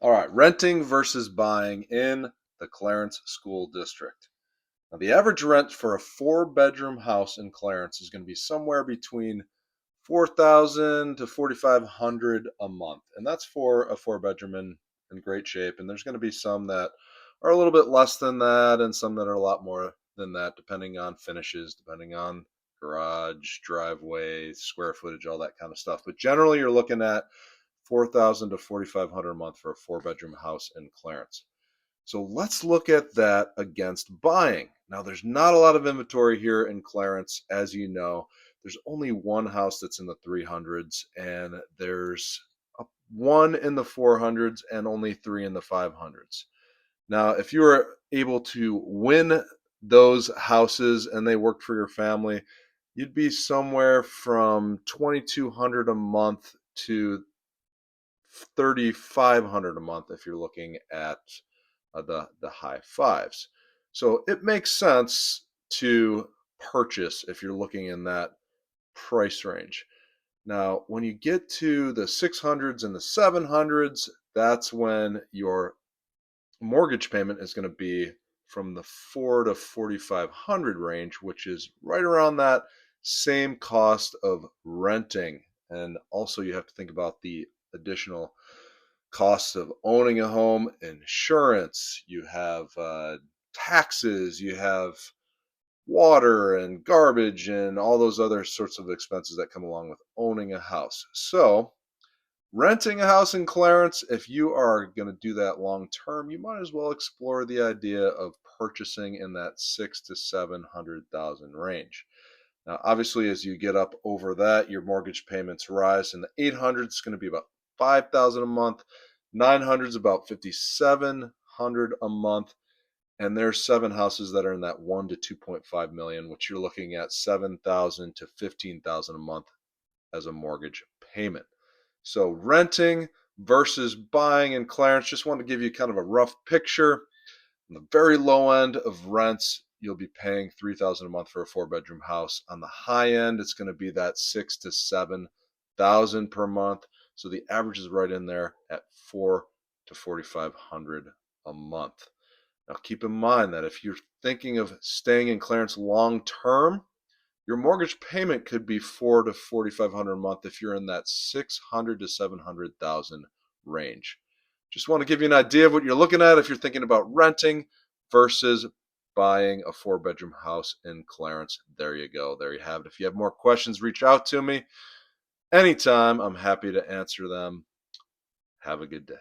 All right, renting versus buying in the Clarence School District. Now, the average rent for a four-bedroom house in Clarence is going to be somewhere between 4,000 to 4,500 a month, and that's for a four-bedroom in great shape. And there's going to be some that are a little bit less than that, and some that are a lot more than that, depending on finishes, depending on garage, driveway, square footage, all that kind of stuff. But generally, you're looking at 4,000 to 4,500 a month for a four-bedroom house in Clarence. So let's look at that against buying. Now, there's not a lot of inventory here in Clarence, as you know. There's only one house that's in the 300s, and there's one in the 400s, and only three in the 500s. Now, if you were able to win those houses and they worked for your family, you'd be somewhere from 2,200 a month to 3,500 a month if you're looking at the high fives. So it makes sense to purchase if you're looking in that price range. Now, when you get to the 600s and the 700s, that's when your mortgage payment is going to be from the 4 to 4,500 range, which is right around that same cost of renting. And also, you have to think about the additional costs of owning a home, insurance, you have taxes, you have water and garbage and all those other sorts of expenses that come along with owning a house. So, renting a house in Clarence, if you are going to do that long term, you might as well explore the idea of purchasing in that 6 to 700,000 range. Now, obviously, as you get up over that, your mortgage payments rise. In the 800s, it's going to be about 5,000 a month. 900 is about 5,700 a month. And there's seven houses that are in that 1 to 2.5 million, which you're looking at 7,000 to 15,000 a month as a mortgage payment. So renting versus buying in Clarence, just want to give you kind of a rough picture. On the very low end of rents, you'll be paying 3,000 a month for a four-bedroom house. On the high end, it's going to be that 6 to 7,000 per month. So the average is right in there at 4 to 4,500 a month. Now keep in mind that if you're thinking of staying in Clarence long term, your mortgage payment could be 4 to 4,500 a month if you're in that 600 to 700,000 range. Just want to give you an idea of what you're looking at if you're thinking about renting versus buying a four-bedroom house in Clarence. There you go. There you have it. If you have more questions, reach out to me anytime. I'm happy to answer them. Have a good day.